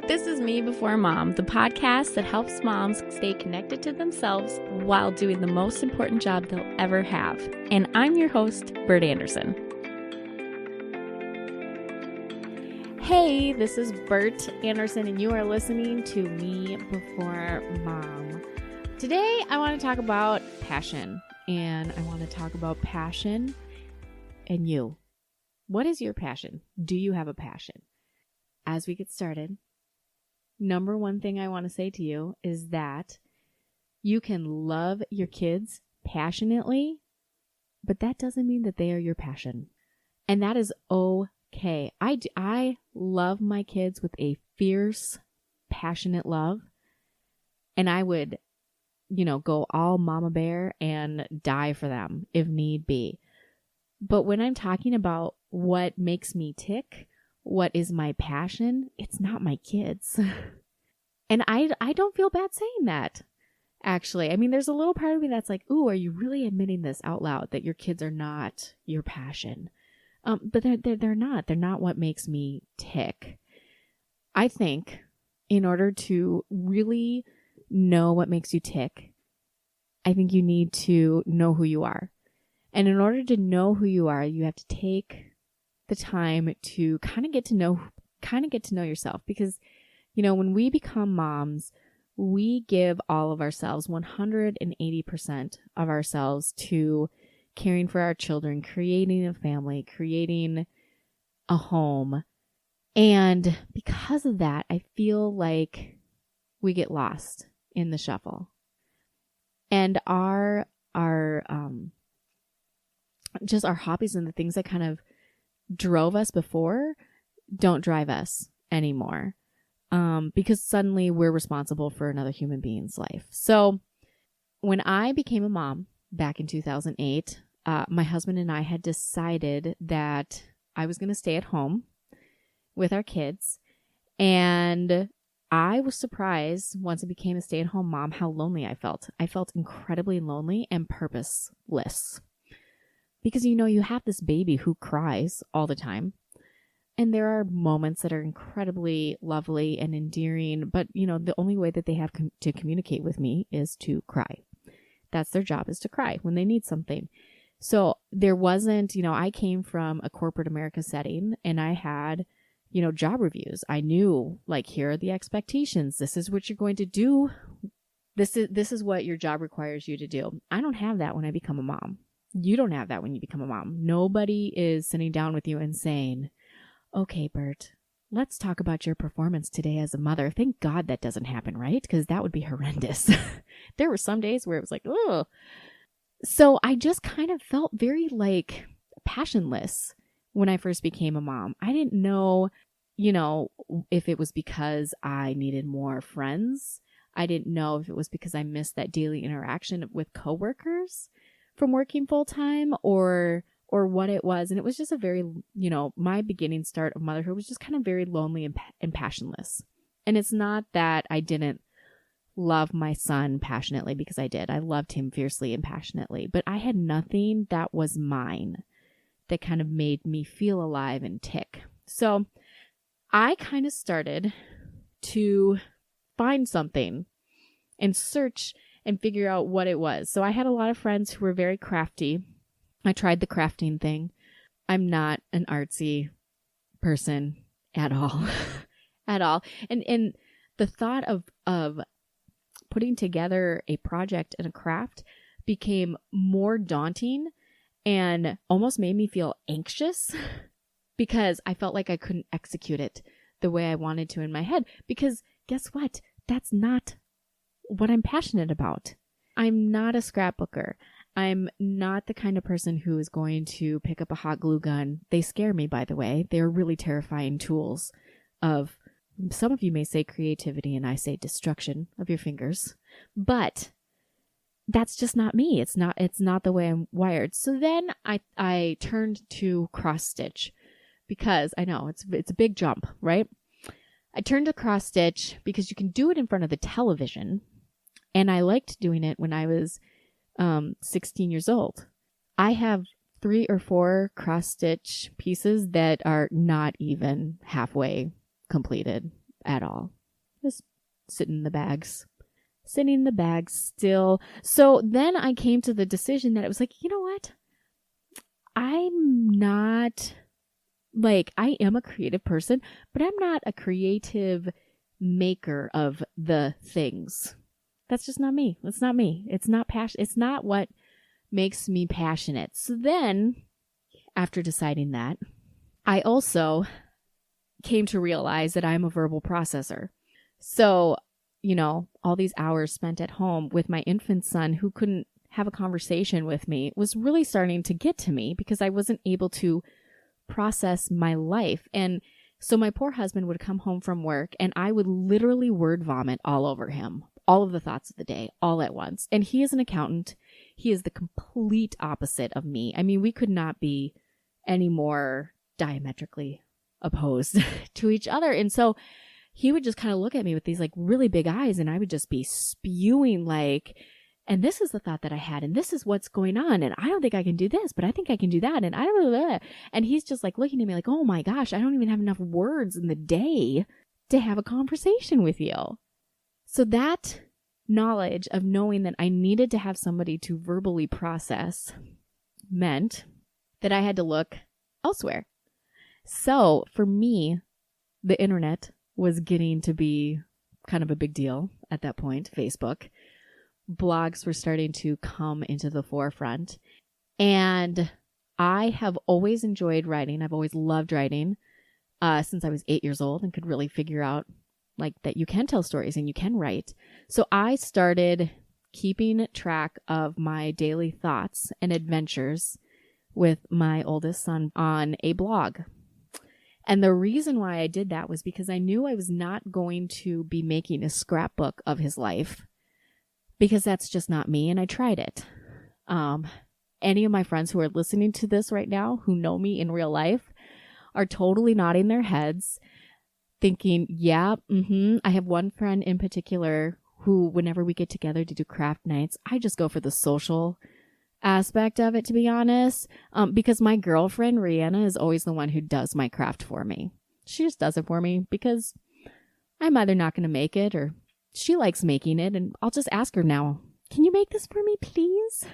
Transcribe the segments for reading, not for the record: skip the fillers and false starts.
This is Me Before Mom, the podcast that helps moms stay connected to themselves while doing the most important job they'll ever have. And I'm your host, Bert Anderson. Hey, this is Bert Anderson, and you are listening to Me Before Mom. Today, I want to talk about passion, and I want to talk about passion and you. What is your passion? Do you have a passion? As we get started, number one thing I want to say to you is that you can love your kids passionately, but that doesn't mean that they are your passion. And that is okay. I love my kids with a fierce, passionate love. And I would, go all mama bear and die for them if need be. But when I'm talking about what makes me tick, what is my passion, it's not my kids. And I don't feel bad saying that, actually. I mean, there's a little part of me that's like, ooh, are you really admitting this out loud, that your kids are not your passion? But they're not. They're not what makes me tick. I think in order to really know what makes you tick, I think you need to know who you are. And in order to know who you are, you have to take the time to kind of get to know yourself, because when we become moms, we give all of ourselves, 180% of ourselves, to caring for our children, creating a family, creating a home. And because of that, I feel like we get lost in the shuffle, and our hobbies and the things that kind of drove us before don't drive us anymore, because suddenly we're responsible for another human being's life. So when I became a mom back in 2008, my husband and I had decided that I was going to stay at home with our kids. And I was surprised once I became a stay-at-home mom how lonely I felt. I felt incredibly lonely and purposeless. Because, you have this baby who cries all the time. And there are moments that are incredibly lovely and endearing. But, the only way that they have to communicate with me is to cry. That's their job, is to cry when they need something. So there wasn't, I came from a corporate America setting, and I had, job reviews. I knew, here are the expectations. This is what you're going to do. This is what your job requires you to do. I don't have that when I become a mom. You don't have that when you become a mom. Nobody is sitting down with you and saying, okay, Bert, let's talk about your performance today as a mother. Thank God that doesn't happen, right? Because that would be horrendous. There were some days where it was like, oh. So I just kind of felt very passionless when I first became a mom. I didn't know, if it was because I needed more friends. I didn't know if it was because I missed that daily interaction with coworkers from working full time, or what it was. And it was just a very, my beginning start of motherhood was just kind of very lonely and passionless. And it's not that I didn't love my son passionately, because I did. I loved him fiercely and passionately, but I had nothing that was mine that kind of made me feel alive and tick. So I kind of started to find something and search and figure out what it was. So I had a lot of friends who were very crafty. I tried the crafting thing. I'm not an artsy person at all. At all. And the thought of putting together a project and a craft became more daunting and almost made me feel anxious, because I felt like I couldn't execute it the way I wanted to in my head. Because guess what? That's not what I'm passionate about. I'm not a scrapbooker. I'm not the kind of person who is going to pick up a hot glue gun. They scare me, by the way. They're really terrifying tools of, some of you may say creativity, and I say destruction of your fingers. But that's just not me. It's not the way I'm wired. So then I turned to cross stitch, because I know it's a big jump, right? I turned to cross stitch because you can do it in front of the television. And I liked doing it when I was 16 years old. I have 3 or 4 cross stitch pieces that are not even halfway completed at all. just sitting in the bags still. So then I came to the decision that it was like, you know what? I'm not like, I am a creative person, but I'm not a creative maker of the things. That's just not me. It's not me. It's not passion. It's not what makes me passionate. So then, after deciding that, I also came to realize that I'm a verbal processor. So, all these hours spent at home with my infant son who couldn't have a conversation with me was really starting to get to me because I wasn't able to process my life. And so my poor husband would come home from work and I would literally word vomit all over him, all of the thoughts of the day, all at once. And he is an accountant. He is the complete opposite of me. I mean, we could not be any more diametrically opposed to each other. And so he would just kind of look at me with these like really big eyes and I would just be spewing like, and this is the thought that I had, and this is what's going on, and I don't think I can do this, but I think I can do that, and I don't know. And he's just like looking at me like, oh my gosh, I don't even have enough words in the day to have a conversation with you. So that knowledge of knowing that I needed to have somebody to verbally process meant that I had to look elsewhere. So for me, the internet was getting to be kind of a big deal at that point, Facebook. Blogs were starting to come into the forefront. And I have always enjoyed writing. I've always loved writing since I was 8 years old and could really figure out like that you can tell stories and you can write. So I started keeping track of my daily thoughts and adventures with my oldest son on a blog. And the reason why I did that was because I knew I was not going to be making a scrapbook of his life, because that's just not me, and I tried it. Any of my friends who are listening to this right now, who know me in real life, are totally nodding their heads, thinking, yeah, I have one friend in particular who, whenever we get together to do craft nights, I just go for the social aspect of it, to be honest, because my girlfriend, Rihanna, is always the one who does my craft for me. She just does it for me because I'm either not going to make it or she likes making it, and I'll just ask her now, can you make this for me, please?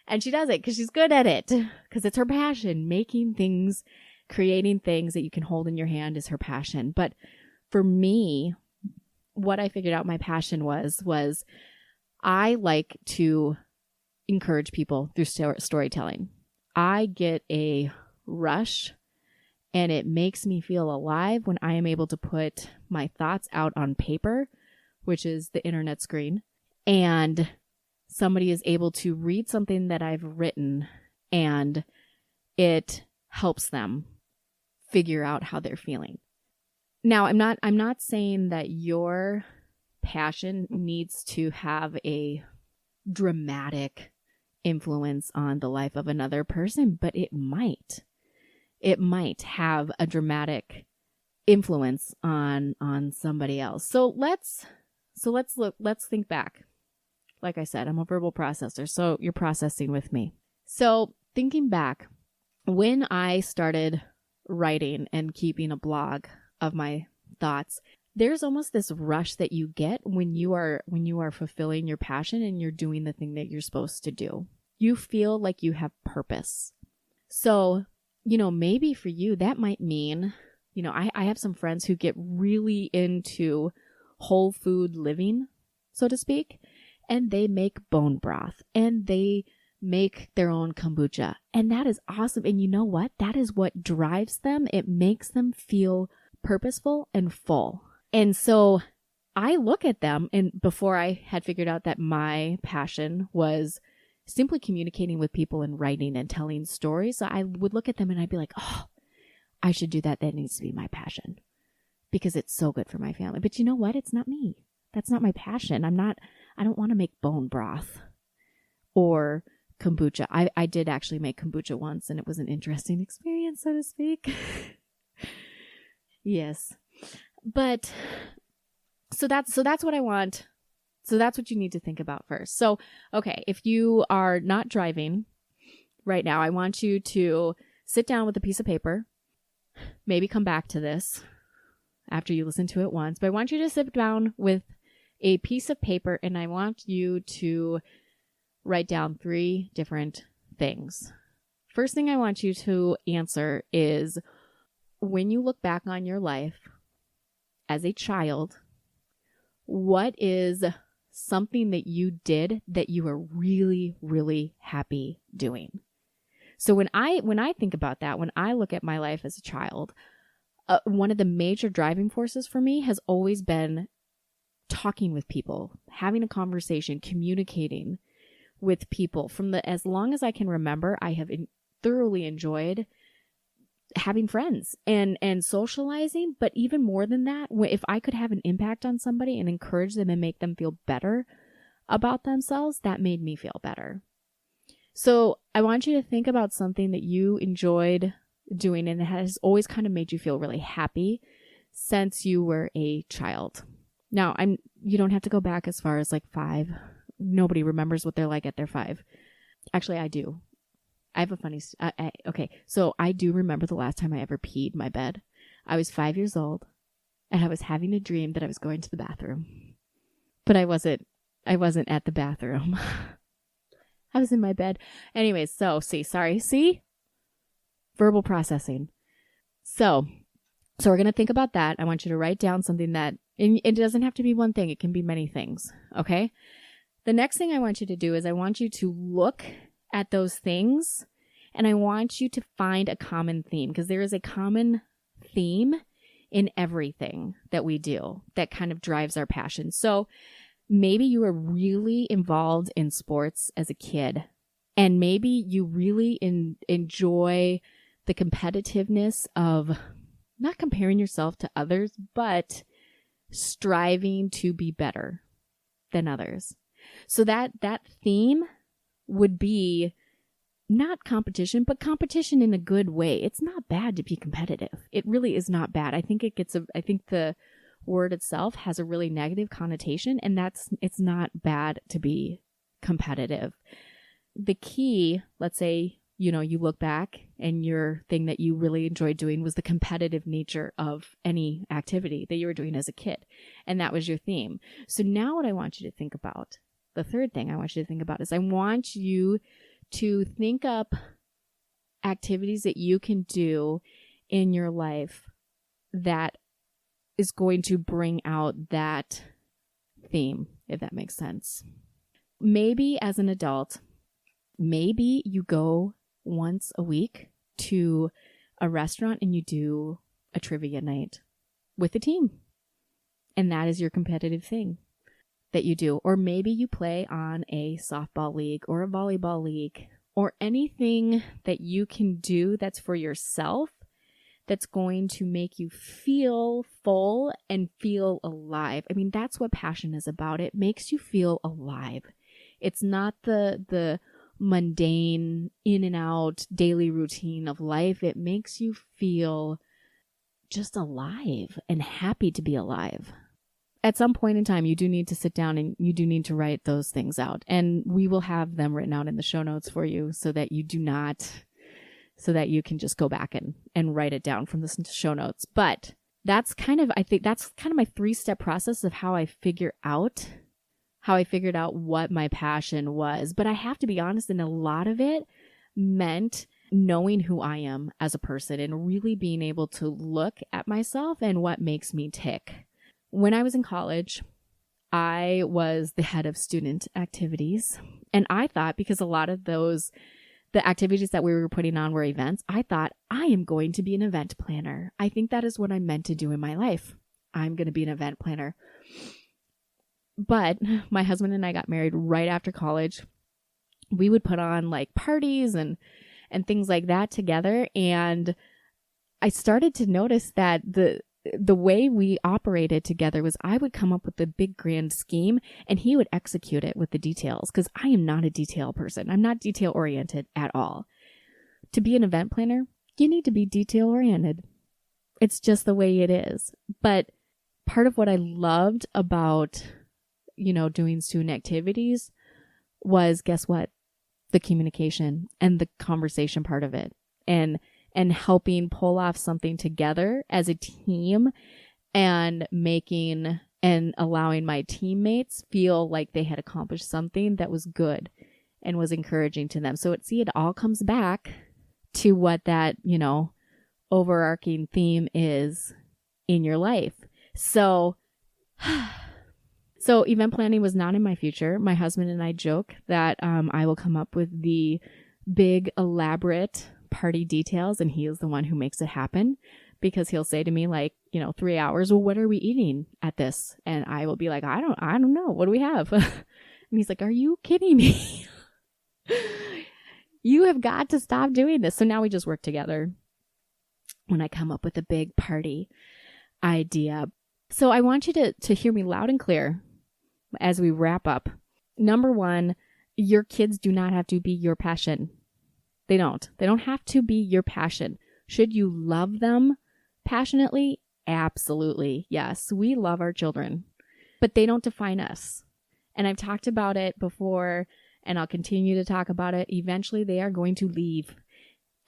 And she does it because she's good at it, because it's her passion. Making things, creating things that you can hold in your hand is her passion. But for me, what I figured out my passion was I like to encourage people through storytelling. I get a rush and it makes me feel alive when I am able to put my thoughts out on paper, which is the internet screen, and somebody is able to read something that I've written and it helps them figure out how they're feeling. Now, I'm not saying that your passion needs to have a dramatic influence on the life of another person, but it might. It might have a dramatic influence on somebody else. So let's think back. Like I said, I'm a verbal processor, so you're processing with me. So thinking back, when I started writing and keeping a blog of my thoughts, there's almost this rush that you get when you are fulfilling your passion and you're doing the thing that you're supposed to do. You feel like you have purpose. So, maybe for you, that might mean, I have some friends who get really into whole food living, so to speak, and they make bone broth and they make their own kombucha. And that is awesome. And you know what? That is what drives them. It makes them feel purposeful and full. And so I look at them, and before I had figured out that my passion was simply communicating with people and writing and telling stories, so I would look at them and I'd be like, oh, I should do that. That needs to be my passion because it's so good for my family. But you know what? It's not me. That's not my passion. I don't want to make bone broth or kombucha. I did actually make kombucha once, and it was an interesting experience, so to speak. Yes. But so that's what I want. So that's what you need to think about first. So, okay, if you are not driving right now, I want you to sit down with a piece of paper, maybe come back to this after you listen to it once, but I want you to sit down with a piece of paper and I want you to write down 3 different things. First thing I want you to answer is, when you look back on your life as a child, what is something that you did that you were really, really happy doing? So when I think about that, when I look at my life as a child, one of the major driving forces for me has always been talking with people, having a conversation, communicating with people. As long as I can remember, I have thoroughly enjoyed having friends and socializing. But even more than that, if I could have an impact on somebody and encourage them and make them feel better about themselves, that made me feel better. So I want you to think about something that you enjoyed doing and it has always kind of made you feel really happy since you were a child. Now, you don't have to go back as far as like 5. Nobody remembers what they're like at their 5. Actually, I do. I have a funny, okay. So I do remember the last time I ever peed my bed. I was 5 years old and I was having a dream that I was going to the bathroom, but I wasn't at the bathroom. I was in my bed. Anyways, so see? Verbal processing. So we're going to think about that. I want you to write down something that, and it doesn't have to be one thing. It can be many things. Okay. The next thing I want you to do is I want you to look at those things and I want you to find a common theme, because there is a common theme in everything that we do that kind of drives our passion. So maybe you were really involved in sports as a kid, and maybe you really enjoy the competitiveness of not comparing yourself to others, but striving to be better than others. So that theme would be not competition, but competition in a good way. It's not bad to be competitive. It really is not bad. I think the word itself has a really negative connotation, and it's not bad to be competitive. The key, let's say, you look back and your thing that you really enjoyed doing was the competitive nature of any activity that you were doing as a kid. And that was your theme. So now what I want you to think about, the third thing I want you to think about is I want you to think up activities that you can do in your life that is going to bring out that theme, if that makes sense. Maybe as an adult, maybe you go once a week to a restaurant and you do a trivia night with the team. And that is your competitive thing that you do. Or maybe you play on a softball league or a volleyball league or anything that you can do that's for yourself, that's going to make you feel full and feel alive. I mean, that's what passion is about. It makes you feel alive. It's not the mundane in and out daily routine of life. It makes you feel just alive and happy to be alive. At some point in time, you do need to sit down and you do need to write those things out. And we will have them written out in the show notes for you so that you can just go back and write it down from the show notes. But I think that's kind of my 3-step process of how I figured out what my passion was. But I have to be honest, and a lot of it meant knowing who I am as a person and really being able to look at myself and what makes me tick. When I was in college, I was the head of student activities. And I thought, because a lot of the activities that we were putting on were events, I thought, I am going to be an event planner. I think that is what I'm meant to do in my life. I'm going to be an event planner. But my husband and I got married right after college. We would put on like parties and things like that together. And I started to notice that the way we operated together was I would come up with the big grand scheme and he would execute it with the details, because I am not a detail person. I'm not detail oriented at all. To be an event planner, you need to be detail oriented. It's just the way it is. But part of what I loved about, doing student activities was, guess what? The communication and the conversation part of it, and helping pull off something together as a team and making and allowing my teammates feel like they had accomplished something that was good and was encouraging to them. So it all comes back to what that, overarching theme is in your life. So event planning was not in my future. My husband and I joke that I will come up with the big, elaborate party details, and he is the one who makes it happen, because he'll say to me, 3 hours, well, what are we eating at this? And I will be like, I don't know. What do we have? And he's like, are you kidding me? You have got to stop doing this. So now we just work together when I come up with a big party idea. So I want you to hear me loud and clear as we wrap up. Number one, your kids do not have to be your passion. They don't have to be your passion. Should you love them passionately? Absolutely. Yes, we love our children, but they don't define us. And I've talked about it before, and I'll continue to talk about it. Eventually they are going to leave.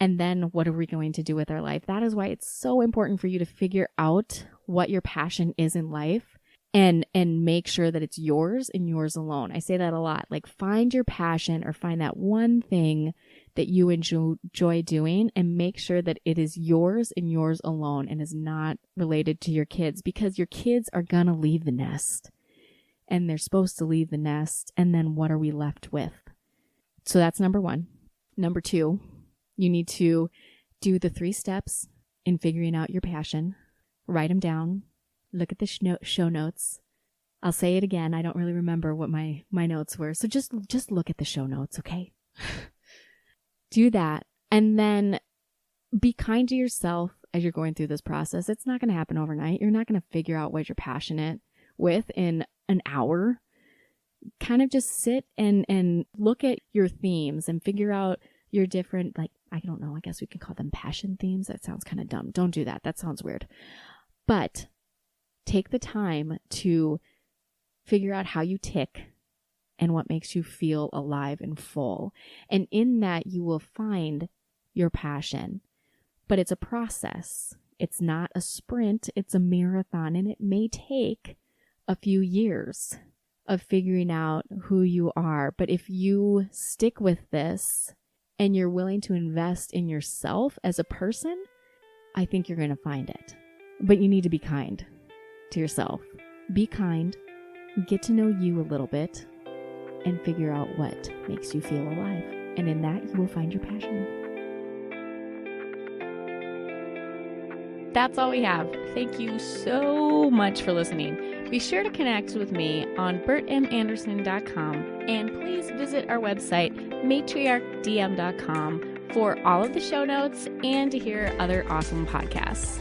And then what are we going to do with our life? That is why it's so important for you to figure out what your passion is in life and make sure that it's yours and yours alone. I say that a lot. Find your passion, or find that one thing that you enjoy doing, and make sure that it is yours and yours alone and is not related to your kids, because your kids are going to leave the nest, and they're supposed to leave the nest. And then what are we left with? So that's number one. Number two, you need to do the 3 steps in figuring out your passion. Write them down. Look at the show notes. I'll say it again. I don't really remember what my notes were. So just look at the show notes, okay? Do that. And then be kind to yourself as you're going through this process. It's not going to happen overnight. You're not going to figure out what you're passionate with in an hour. Kind of just sit and look at your themes and figure out your different, I don't know, I guess we can call them passion themes. That sounds kind of dumb. Don't do that. That sounds weird. But take the time to figure out how you tick and what makes you feel alive and full. And in that, you will find your passion. But it's a process. It's not a sprint. It's a marathon. And it may take a few years of figuring out who you are. But if you stick with this and you're willing to invest in yourself as a person, I think you're going to find it. But you need to be kind to yourself. Be kind, get to know you a little bit, and figure out what makes you feel alive. And in that, you will find your passion. That's all we have. Thank you so much for listening. Be sure to connect with me on bertmanderson.com, and please visit our website, matriarchdm.com, for all of the show notes and to hear other awesome podcasts.